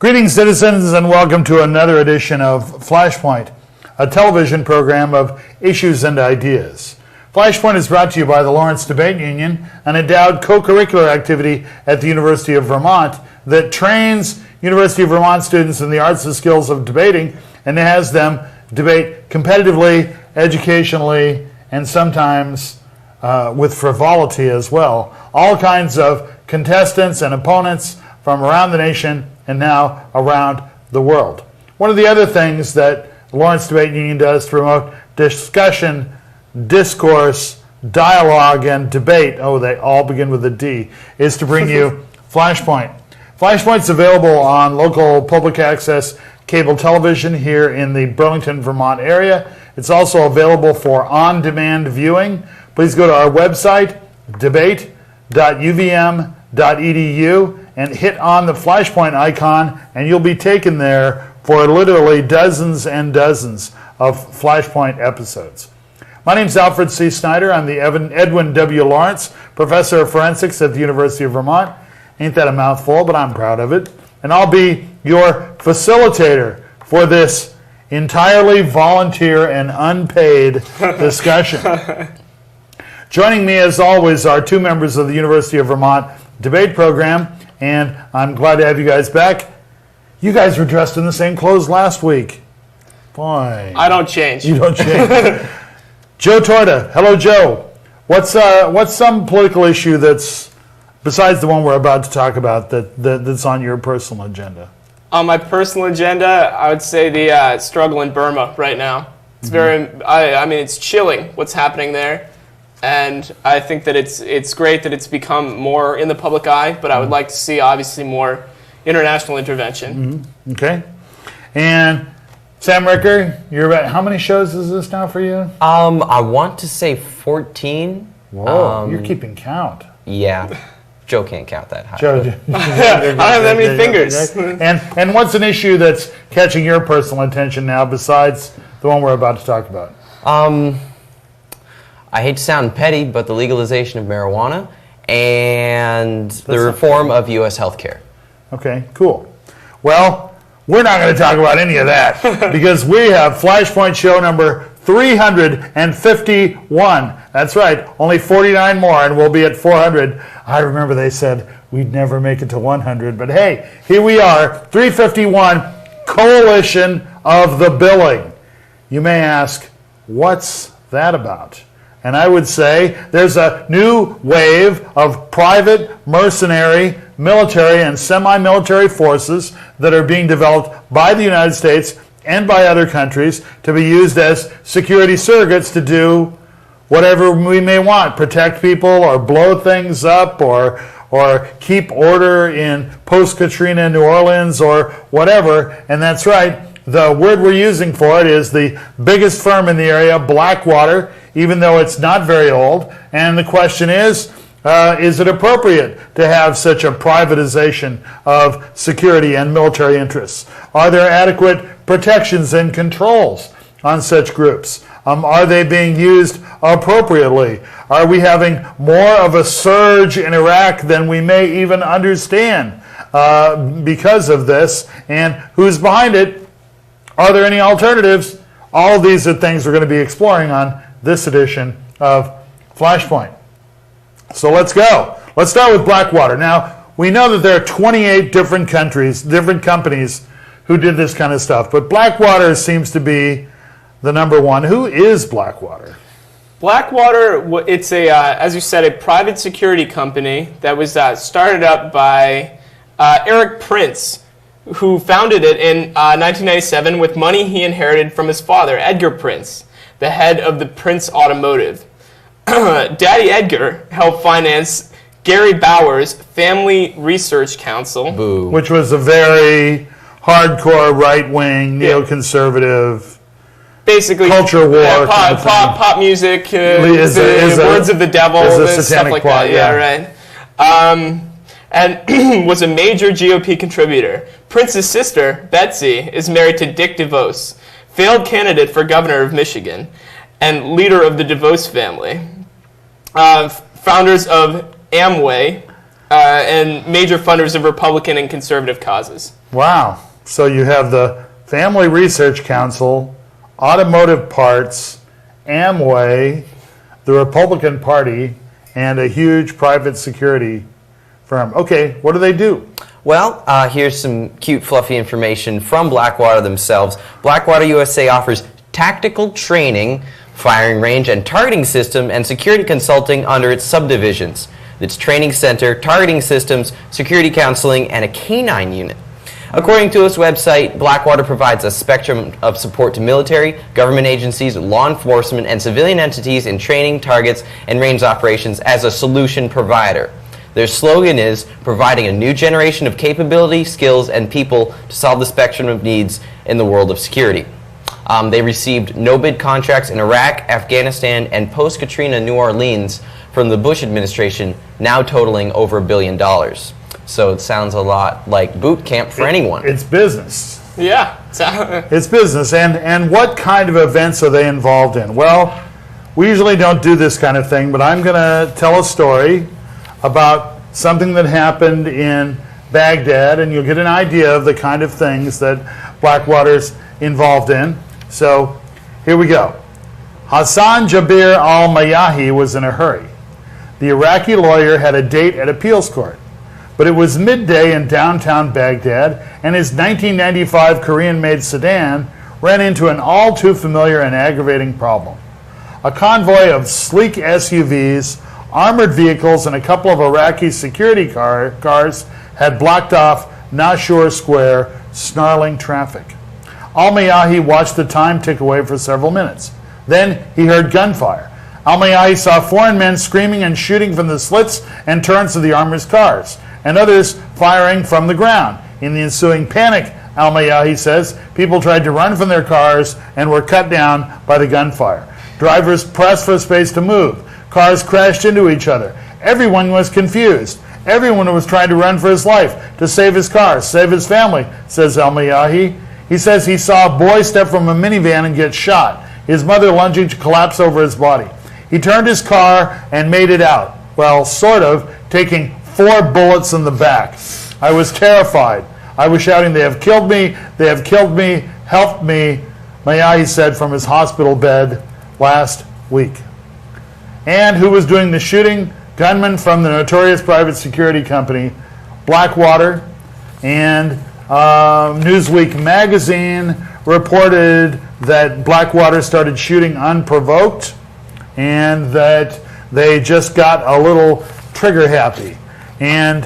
Greetings, citizens, and welcome to another edition of Flashpoint, a television program of issues and ideas. Flashpoint is brought to you by the Lawrence Debate Union, an endowed co-curricular activity at the University of Vermont that trains University of Vermont students in the arts and skills of debating and has them debate competitively, educationally, and sometimes with frivolity as well. All kinds of contestants and opponents from around the nation and now around the world. One of the other things that the Lawrence Debate Union does to promote discussion, discourse, dialogue, and debate, they all begin with a D, is to bring you Flashpoint. Flashpoint's available on local public access cable television here in the Burlington, Vermont area. It's also available for on-demand viewing. Please go to our website, debate.uvm.edu, and hit on the Flashpoint icon, and you'll be taken there for literally dozens and dozens of Flashpoint episodes. My name's Alfred C. Snider. I'm the Edwin W. Lawrence Professor of Forensics at the University of Vermont. Ain't that a mouthful, but I'm proud of it. And I'll be your facilitator for this entirely volunteer and unpaid discussion. Joining me, as always, are two members of the University of Vermont debate program, and I'm glad to have you guys back. You guys were dressed in the same clothes last week. Boy. I don't change. You don't change. Joe Torda. Hello, Joe. What's some political issue that's, besides the one we're about to talk about, that's on your personal agenda? On my personal agenda, I would say the struggle in Burma right now. It's it's chilling what's happening there. And I think that it's great that it's become more in the public eye, but I would like to see, obviously, more international intervention. Okay. And Sam Ricker, how many shows is this now for you? I want to say 14. Whoa, you're keeping count. Yeah. Joe can't count that high. Joe, I don't have that many fingers. And what's an issue that's catching your personal attention now besides the one we're about to talk about? I hate to sound petty, but the legalization of marijuana and the reform of U.S. healthcare. Okay, cool. Well, we're not going to talk about any of that because we have Flashpoint show number 351. That's right, only 49 more and we'll be at 400. I remember they said we'd never make it to 100, but hey, here we are, 351, Coalition of the Billing. You may ask, what's that about? And I would say there's a new wave of private, mercenary, military, and semi-military forces that are being developed by the United States and by other countries to be used as security surrogates to do whatever we may want, protect people or blow things up or keep order in post-Katrina New Orleans or whatever. And that's right, the word we're using for it is the biggest firm in the area, Blackwater, even though it's not very old. And the question is it appropriate to have such a privatization of security and military interests? Are there adequate protections and controls on such groups? Are they being used appropriately? Are we having more of a surge in Iraq than we may even understand because of this? And who's behind it? Are there any alternatives? All of these are things we're going to be exploring on this edition of Flashpoint. So let's go. Let's start with Blackwater. Now, we know that there are 28 different companies who did this kind of stuff, but Blackwater seems to be the number one. Who is Blackwater? Blackwater, it's as you said, a private security company that was started up by Eric Prince, who founded it in 1997 with money he inherited from his father, Edgar Prince, the head of the Prince Automotive. Daddy Edgar helped finance Gary Bauer's Family Research Council. Boo. Which was a very hardcore right-wing, neoconservative, basically culture war. Pop music, words of the devil, and stuff like plot, that. Yeah, right. And was a major GOP contributor. Prince's sister, Betsy, is married to Dick DeVos, failed candidate for governor of Michigan, and leader of the DeVos family. Founders of Amway, and major funders of Republican and conservative causes. Wow. So you have the Family Research Council, Automotive Parts, Amway, the Republican Party, and a huge private security firm. Okay, what do they do? Well, here's some cute, fluffy information from Blackwater themselves. Blackwater USA offers tactical training, firing range and targeting system, and security consulting under its subdivisions. Its training center, targeting systems, security counseling, and a canine unit. According to its website, Blackwater provides a spectrum of support to military, government agencies, law enforcement, and civilian entities in training, targets, and range operations as a solution provider. Their slogan is providing a new generation of capability, skills, and people to solve the spectrum of needs in the world of security. They received no-bid contracts in Iraq, Afghanistan, and post-Katrina New Orleans from the Bush administration, now totaling over $1 billion. So it sounds a lot like boot camp for anyone. It's business. Yeah. It's business. And what kind of events are they involved in? Well, we usually don't do this kind of thing, but I'm going to tell a story about something that happened in Baghdad, and you'll get an idea of the kind of things that Blackwater's involved in. So here we go. Hassan Jabir al-Mayahi was in a hurry. The Iraqi lawyer had a date at appeals court, but it was midday in downtown Baghdad, and his 1995 Korean-made sedan ran into an all too familiar and aggravating problem. A convoy of sleek SUVs, armored vehicles, and a couple of Iraqi security cars had blocked off Nashur Square, snarling traffic. Al-Mayahi watched the time tick away for several minutes. Then he heard gunfire. Al-Mayahi saw foreign men screaming and shooting from the slits and turrets of the armored cars, and others firing from the ground. In the ensuing panic, Al-Mayahi says, people tried to run from their cars and were cut down by the gunfire. Drivers pressed for space to move. Cars crashed into each other. Everyone was confused. Everyone was trying to run for his life, to save his car, save his family, says Al-Mayahi. He says he saw a boy step from a minivan and get shot, his mother lunging to collapse over his body. He turned his car and made it out. Well, sort of, taking 4 bullets in the back. I was terrified. I was shouting, they have killed me, they have killed me, help me, Mayahi said from his hospital bed last week. And who was doing the shooting? Gunmen from the notorious private security company, Blackwater. And Newsweek magazine reported that Blackwater started shooting unprovoked and that they just got a little trigger happy. And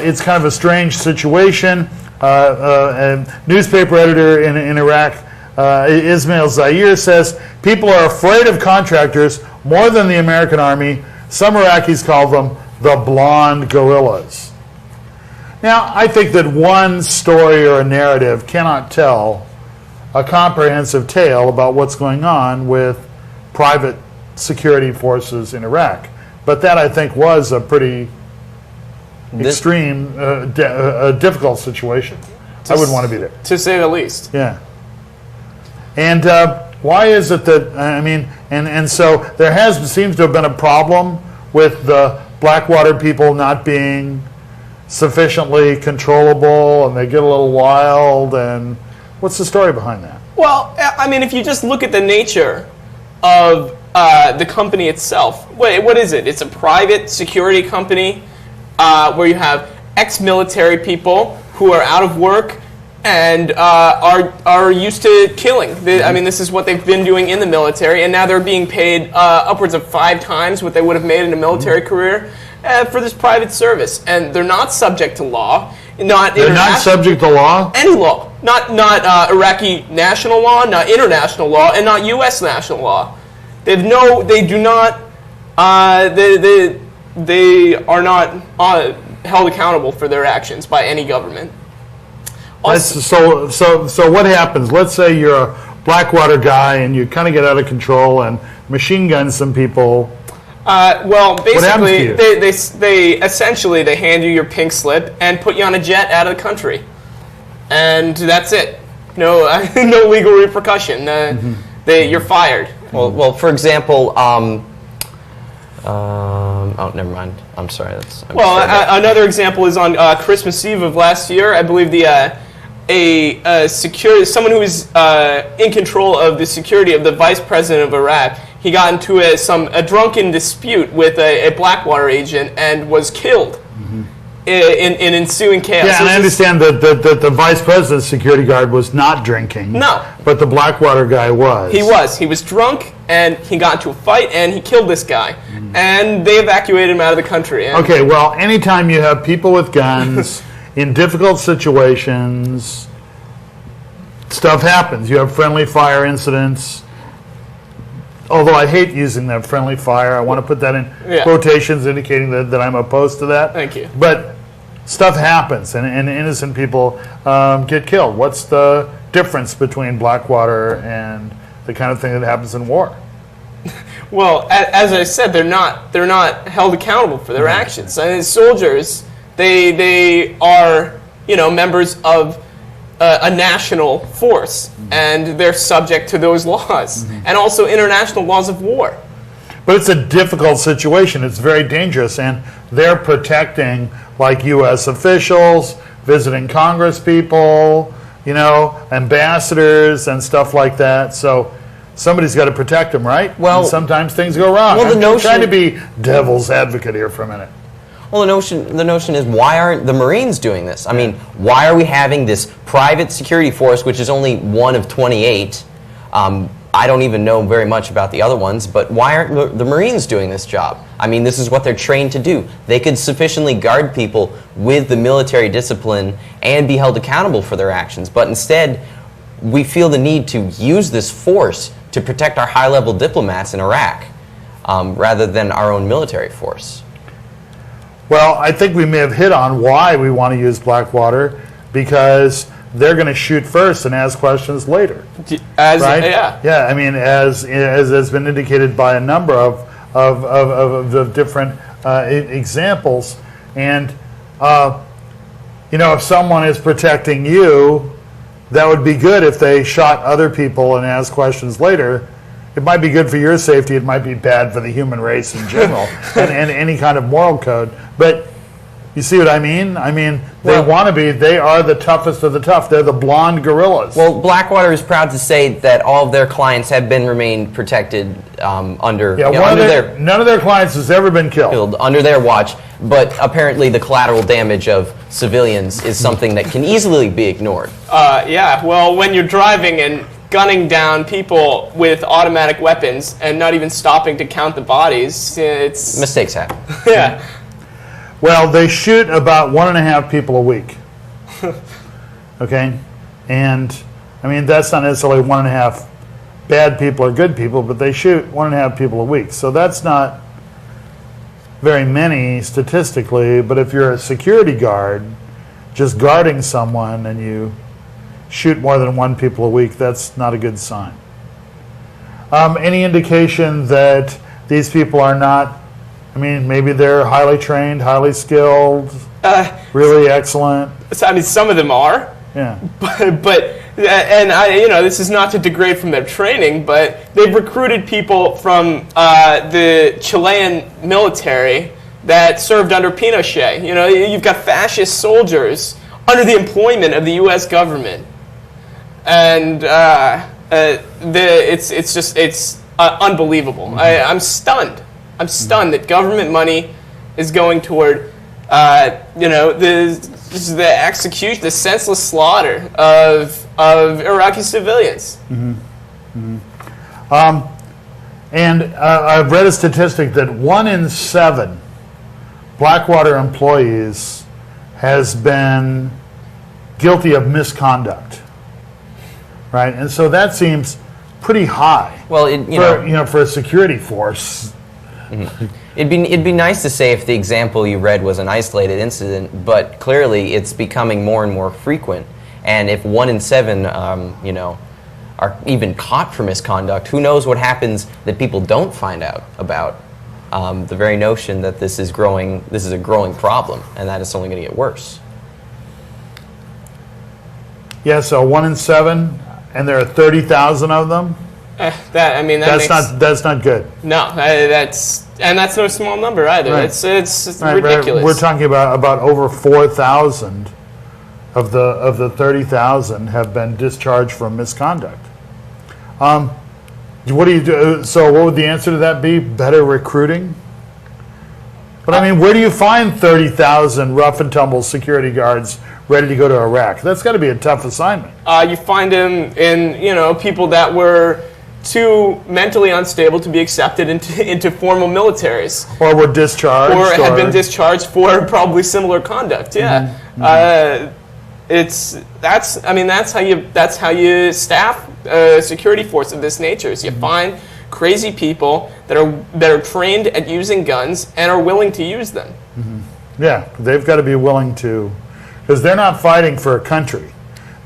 it's kind of a strange situation. A newspaper editor in Iraq, Ismail Zaire, says people are afraid of contractors more than the American army. Some Iraqis call them the blonde guerrillas. Now, I think that one story or a narrative cannot tell a comprehensive tale about what's going on with private security forces in Iraq. But that, I think, was a pretty extreme, difficult situation. I wouldn't want to be there. To say the least. Yeah. And why is it that, I mean, and so there seems to have been a problem with the Blackwater people not being sufficiently controllable, and they get a little wild, and what's the story behind that? Well, I mean, if you just look at the nature of the company itself, what is it? It's a private security company where you have ex-military people who are out of work and are used to killing. I mean, this is what they've been doing in the military, and now they're being paid upwards of 5 times what they would have made in a military career for this private service. And they're not subject to law. They're not subject to law? Any law. Not Iraqi national law, not international law, and not U.S. national law. They are not held accountable for their actions by any government. So what happens? Let's say you're a Blackwater guy and you kind of get out of control and machine gun some people. Well, basically, they essentially hand you your pink slip and put you on a jet out of the country, and that's it. No, no legal repercussion. You're fired. Well, for example, Oh, never mind. I'm sorry. Another example is on Christmas Eve of last year. I believe someone who was in control of the security of the vice president of Iraq, he got into a drunken dispute with a Blackwater agent and was killed in ensuing chaos. Yeah, and I understand that the vice president's security guard was not drinking. No. But the Blackwater guy was. He was. He was drunk, and he got into a fight, and he killed this guy. And they evacuated him out of the country. Okay, well, anytime you have people with guns in difficult situations, stuff happens. You have friendly fire incidents. Although I hate using that friendly fire. I want to put that in quotations indicating that I'm opposed to that. Thank you. But stuff happens, and innocent people get killed. What's the difference between Blackwater and the kind of thing that happens in war? Well, as I said, they're not held accountable for their actions. I mean, soldiers, they are members of a national force, and they're subject to those laws, and also international laws of war. But it's a difficult situation. It's very dangerous, and they're protecting like U.S. officials, visiting Congress people, ambassadors and stuff like that. So somebody's got to protect them, right? Well, and sometimes things go wrong. Well, I'm trying to be devil's advocate here for a minute. Well, the notion is, why aren't the Marines doing this? I mean, why are we having this private security force, which is only one of 28? I don't even know very much about the other ones, but why aren't the Marines doing this job? I mean, this is what they're trained to do. They could sufficiently guard people with the military discipline and be held accountable for their actions, but instead, we feel the need to use this force to protect our high-level diplomats in Iraq, rather than our own military force. Well, I think we may have hit on why we want to use Blackwater, because they're going to shoot first and ask questions later. Right? Yeah. I mean, as has been indicated by a number of different examples, and if someone is protecting you, that would be good if they shot other people and asked questions later. It might be good for your safety. It might be bad for the human race in general and any kind of moral code. But you see what I mean? I mean, they want to be. They are the toughest of the tough. They're the blonde gorillas. Well, Blackwater is proud to say that all of their clients have remained protected under. Yeah, none of their clients has ever been killed under their watch. But apparently, the collateral damage of civilians is something that can easily be ignored. Well, when you're driving and gunning down people with automatic weapons and not even stopping to count the bodies, it's mistakes happen. Yeah. Well, they shoot about 1.5 people a week. Okay? And, I mean, that's not necessarily 1.5 bad people or good people, but they shoot 1.5 people a week. So that's not very many statistically, but if you're a security guard just guarding someone and you shoot more than 1 people a week, that's not a good sign. Any indication that these people are not, I mean, maybe they're highly trained, highly skilled, really excellent? I mean, some of them are. Yeah. But this is not to degrade from their training, but they've recruited people from the Chilean military that served under Pinochet. You've got fascist soldiers under the employment of the U.S. government. And it's unbelievable. I'm stunned. I'm stunned that government money is going toward the execution, the senseless slaughter of Iraqi civilians. And I've read a statistic that 1 in 7 Blackwater employees has been guilty of misconduct. Right, and so that seems pretty high. Well, for a security force. Mm-hmm. It'd be nice to say if the example you read was an isolated incident, but clearly it's becoming more and more frequent. And if 1 in 7, are even caught for misconduct, who knows what happens that people don't find out about? The very notion that this is a growing problem, and that it's only going to get worse. Yeah, so 1 in 7. And there are 30,000 of them? That That's not good. No, that's no small number either. Right. It's Right. ridiculous. We're talking about over 4,000 of the 30,000 have been discharged from misconduct. What do you do? So what would the answer to that be? Better recruiting? But I mean, where do you find 30,000 rough and tumble security guards ready to go to Iraq? That's got to be a tough assignment. You find them in people that were too mentally unstable to be accepted into formal militaries, Or were discharged. or had been discharged for probably similar conduct. Yeah, that's how you staff a security force of this nature. Is you find crazy people that are trained at using guns and are willing to use them. Yeah, they've got to be willing to, because they're not fighting for a country.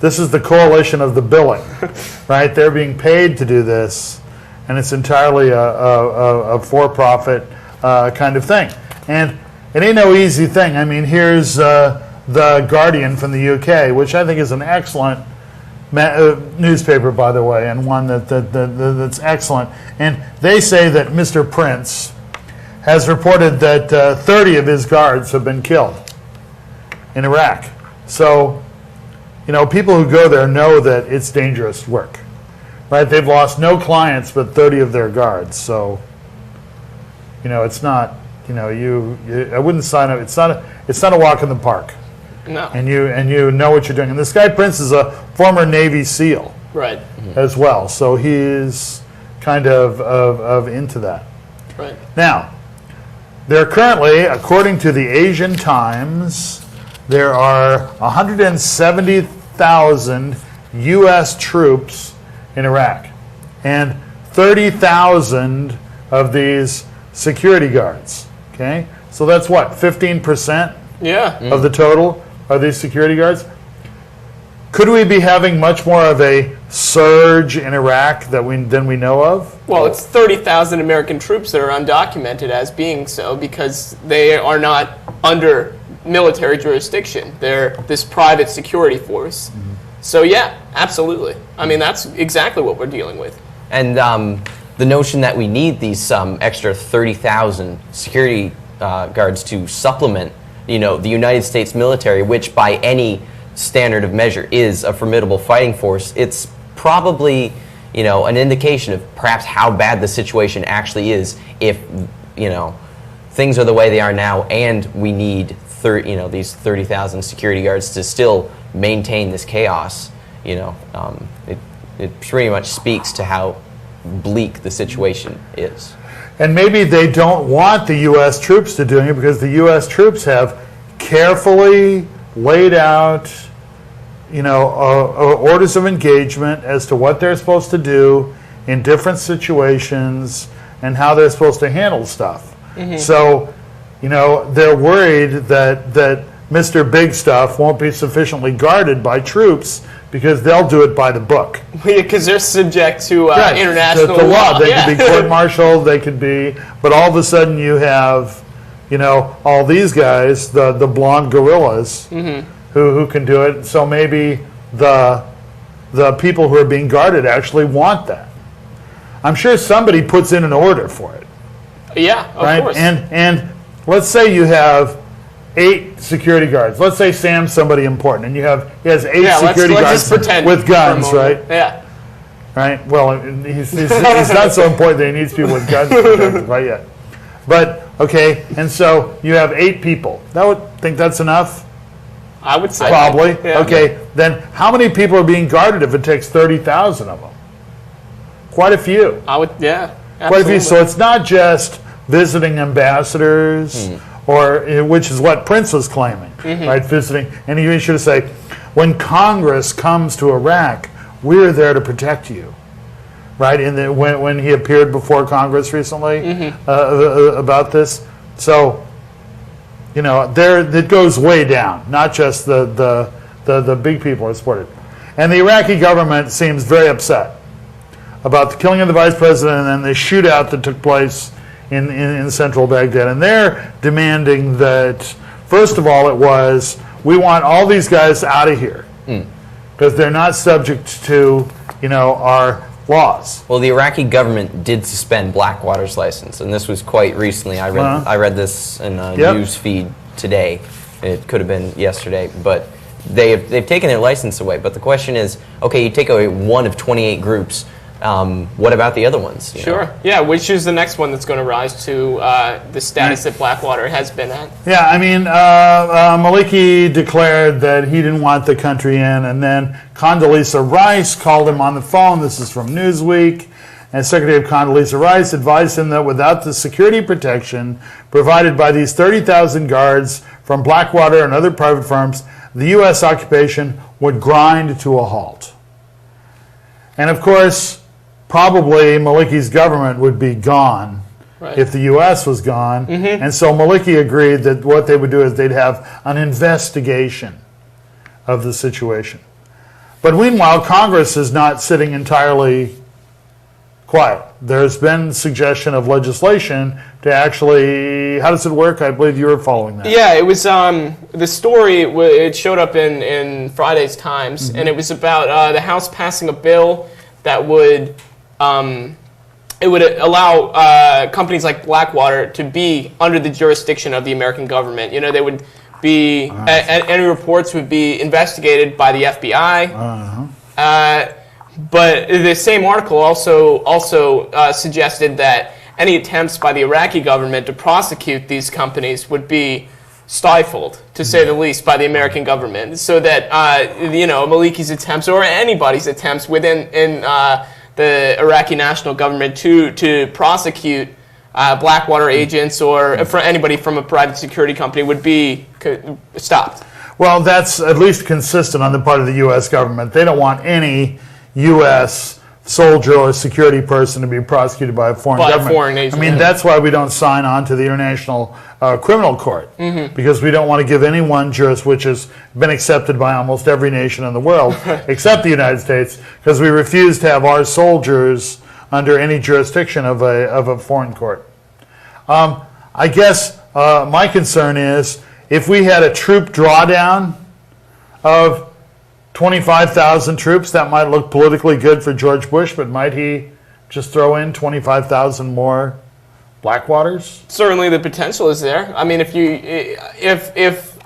This is the coalition of the billing, right? They're being paid to do this, and it's entirely a for-profit kind of thing. And it ain't no easy thing. I mean, here's The Guardian from the UK, which I think is an excellent newspaper, by the way, and one that's excellent. And they say that Mr. Prince has reported that 30 of his guards have been killed in Iraq. So, people who go there know that it's dangerous work, right? They've lost no clients but 30 of their guards. So, it's not, I wouldn't sign up. It's not a walk in the park. No. And you know what you're doing. And this guy Prince is a former Navy SEAL, Right. as well. So he's kind of into that. Right. Now, there are currently, according to the Asian Times, there are 170,000 U.S. troops in Iraq, and 30,000 of these security guards. Okay, so that's what, 15% Yeah. of the total are these security guards? Could we be having much more of a surge in Iraq than we know of? Well, it's 30,000 American troops that are undocumented as being so because they are not under military jurisdiction. They're this private security force. So yeah, absolutely. I mean, that's exactly what we're dealing with. And the notion that we need these extra 30,000 security guards to supplement, the United States military, which by any standard of measure is a formidable fighting force, it's probably, an indication of perhaps how bad the situation actually is if, things are the way they are now and we need these 30,000 security guards to still maintain this chaos. It pretty much speaks to how bleak the situation is. And maybe they don't want the U.S. troops to do it because the U.S. troops have carefully laid out, orders of engagement as to what they're supposed to do in different situations and how they're supposed to handle stuff. So, they're worried that Mr. Big Stuff won't be sufficiently guarded by troops because they'll do it by the book. Because they're subject to international the law. They Yeah. could be court-martialed, but all of a sudden you have, all these guys, the blonde gorillas, who can do it. So maybe the people who are being guarded actually want that. I'm sure somebody puts in an order for it. Yeah, of Right? course. And let's say you have 8 security guards. Let's say Sam's somebody important, and he has 8 security let's guards just pretend with for a guns, moment. right? Yeah. Right. Well, he's not so important that he needs people with guns to protect him, right yet. But okay, and so you have 8 people. Think that's enough? I would say. Probably. Yeah. Okay. Then how many people are being guarded if it takes 30,000 of them? Quite a few. Yeah. Quite a few. Absolutely. So it's not just visiting ambassadors, which is what Prince was claiming, right? Visiting, and he should say, when Congress comes to Iraq, we're there to protect you, right? When he appeared before Congress recently about this, so it goes way down. Not just the big people are supported, and the Iraqi government seems very upset about the killing of the vice president and then the shootout that took place in central Baghdad. And they're demanding that, first of all, we want all these guys out of here because they're not subject to, our laws. Well, the Iraqi government did suspend Blackwater's license, and this was quite recently. I read this in a news feed today. It could have been yesterday, but they've taken their license away. But the question is, okay, you take away one of 28 groups. What about the other ones? Sure. Yeah, which is the next one that's going to rise to the status that Blackwater has been at? Yeah, I mean, Maliki declared that he didn't want the country in, and then Condoleezza Rice called him on the phone. This is from Newsweek. And Secretary of Condoleezza Rice advised him that without the security protection provided by these 30,000 guards from Blackwater and other private firms, the U.S. occupation would grind to a halt. And of course, probably Maliki's government would be gone if the U.S. was gone. And so Maliki agreed that what they would do is they'd have an investigation of the situation. But meanwhile, Congress is not sitting entirely quiet. There's been suggestion of legislation to actually, how does it work? I believe you were following that. Yeah, it was, the story, it showed up in Friday's Times, and it was about the House passing a bill that would, it would allow companies like Blackwater to be under the jurisdiction of the American government. You know, they would be, any reports would be investigated by the FBI. But the same article also suggested that any attempts by the Iraqi government to prosecute these companies would be stifled, to say the least, by the American government, so that Maliki's attempts or anybody's attempts within the Iraqi national government to prosecute Blackwater agents or for anybody from a private security company would be stopped. Well, that's at least consistent on the part of the U.S. government. They don't want any U.S. soldier or security person to be prosecuted by a foreign government. Foreign agent. I mean, that's why we don't sign on to the International Criminal Court, because we don't want to give anyone which has been accepted by almost every nation in the world, except the United States, because we refuse to have our soldiers under any jurisdiction of a foreign court. I guess my concern is if we had a troop drawdown of 25,000 troops, that might look politically good for George Bush, but might he just throw in 25,000 more Blackwaters? Certainly the potential is there. I mean, if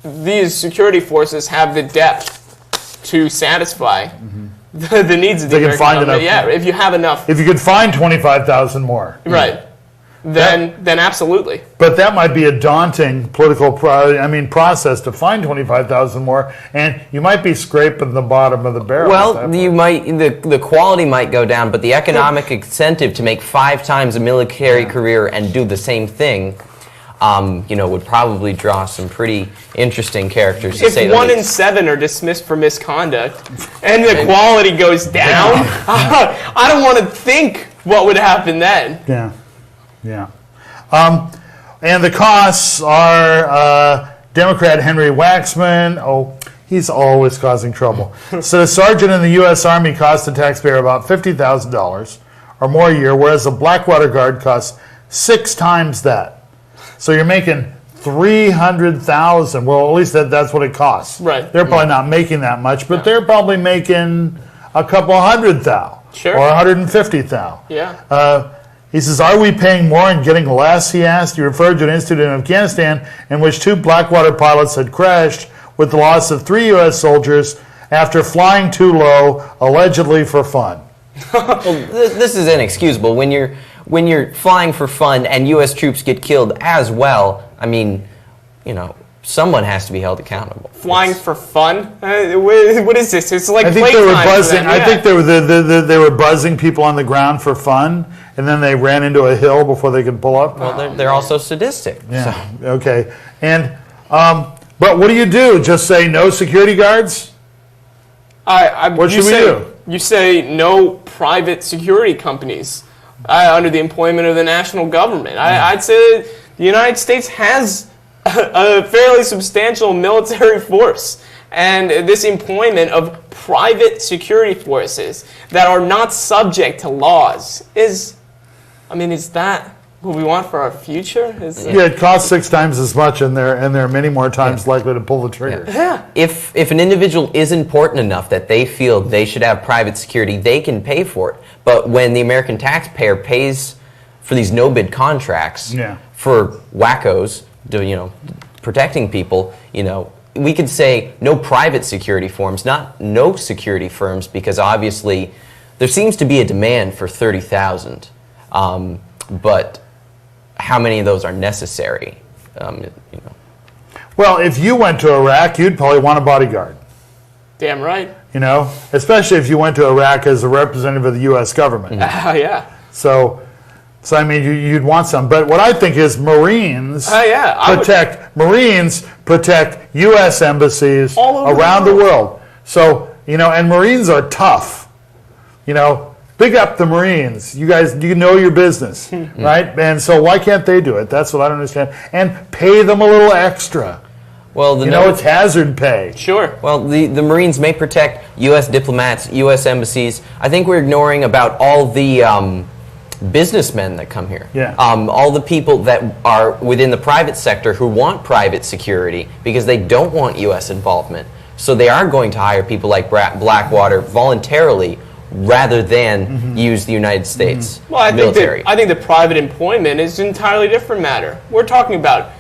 these security forces have the depth to satisfy the needs of the American government, if you have enough. If you could find 25,000 more. Right. Then absolutely. But that might be a daunting political process to find 25,000 more, and you might be scraping the bottom of the barrel. Well, you might the quality might go down, but the economic incentive to make 5 times a military career and do the same thing, would probably draw some pretty interesting characters. To say if the 1 in least. 7 are dismissed for misconduct, and the quality goes down, I don't want to think what would happen then. Yeah. Yeah. And the costs are Democrat Henry Waxman. Oh, he's always causing trouble. So a sergeant in the U.S. Army costs the taxpayer about $50,000 or more a year, whereas a Blackwater guard costs 6 times that. So you're making $300,000. Well, at least that's what it costs. Right. They're probably not making that much, but they're probably making a couple $100,000 Sure. or $150,000. Yeah. He says, are we paying more and getting less, he asked. He referred to an incident in Afghanistan in which 2 Blackwater pilots had crashed with the loss of 3 U.S. soldiers after flying too low, allegedly for fun. Well, this is inexcusable. When you're flying for fun and U.S. troops get killed as well, I mean, someone has to be held accountable. Flying for fun? What is this? It's like I think they were buzzing. Yeah. I think they were buzzing people on the ground for fun, and then they ran into a hill before they could pull up. Well, they're also sadistic. Yeah. So. Okay. And but what do you do? Just say no security guards? What should we do? You say no private security companies under the employment of the national government. I'd say the United States has a fairly substantial military force, and this employment of private security forces that are not subject to laws is that What we want for our future is. Yeah, it costs 6 times as much, and they're many more times likely to pull the trigger. Yeah. If an individual is important enough that they feel they should have private security, they can pay for it. But when the American taxpayer pays for these no-bid contracts for wackos, protecting people, we could say no private security firms, not no security firms, because obviously there seems to be a demand for 30,000, but how many of those are necessary? Well, if you went to Iraq, you'd probably want a bodyguard. Damn right. Especially if you went to Iraq as a representative of the U.S. government. Yeah. So I mean, you'd want some. But what I think is Marines protect U.S. embassies all over around the world. So, and Marines are tough. Big up the Marines. You guys, you know your business, right? And so why can't they do it? That's what I don't understand. And pay them a little extra. Well, it's hazard pay. Sure. Well, the Marines may protect U.S. diplomats, U.S. embassies. I think we're ignoring about all the businessmen that come here. Yeah. All the people that are within the private sector who want private security because they don't want U.S. involvement. So they are going to hire people like Blackwater voluntarily rather than use the United States military. I think the private employment is an entirely different matter. We're talking about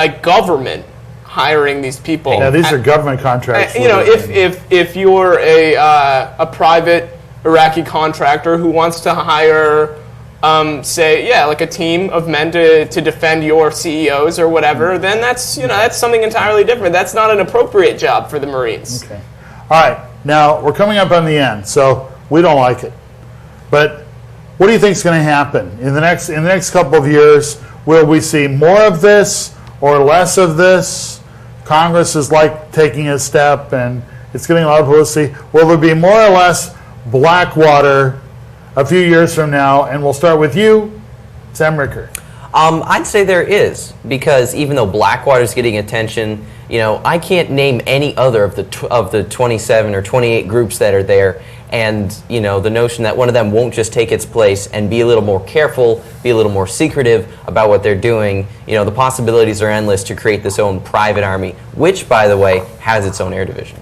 a government hiring these people. Yeah, these are government contracts. If you're a private Iraqi contractor who wants to hire, like a team of men to defend your CEOs or whatever, then that's something entirely different. That's not an appropriate job for the Marines. Okay. All right. Now we're coming up on the end, so we don't like it. But what do you think is going to happen in the next couple of years? Will we see more of this or less of this? Congress is taking a step, and it's getting a lot of publicity. Will there be more or less Blackwater a few years from now? And we'll start with you, Sam Ricker. I'd say there is, because even though Blackwater's getting attention, I can't name any other of the 27 or 28 groups that are there, and the notion that one of them won't just take its place and be a little more careful, be a little more secretive about what they're doing. The possibilities are endless to create this own private army, which, by the way, has its own air division.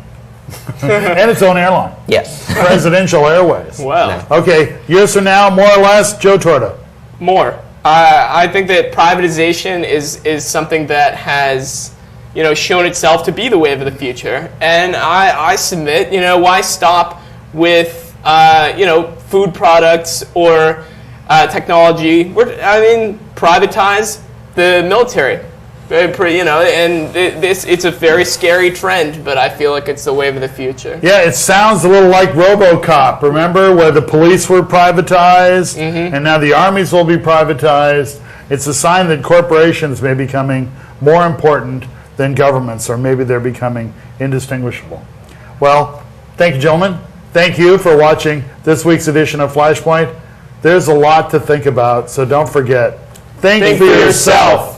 And its own airline. Yes. Presidential Airways. Well. Okay, years from now, more or less, Joe Torda. More. I think that privatization is something that has shown itself to be the wave of the future. And I submit, why stop with food products or technology? Privatize the military. It's a very scary trend, but I feel like it's the wave of the future. Yeah, it sounds a little like RoboCop. Remember where the police were privatized, and now the armies will be privatized. It's a sign that corporations may be becoming more important than governments, or maybe they're becoming indistinguishable. Well, thank you, gentlemen. Thank you for watching this week's edition of Flashpoint. There's a lot to think about, so don't forget, think for yourself.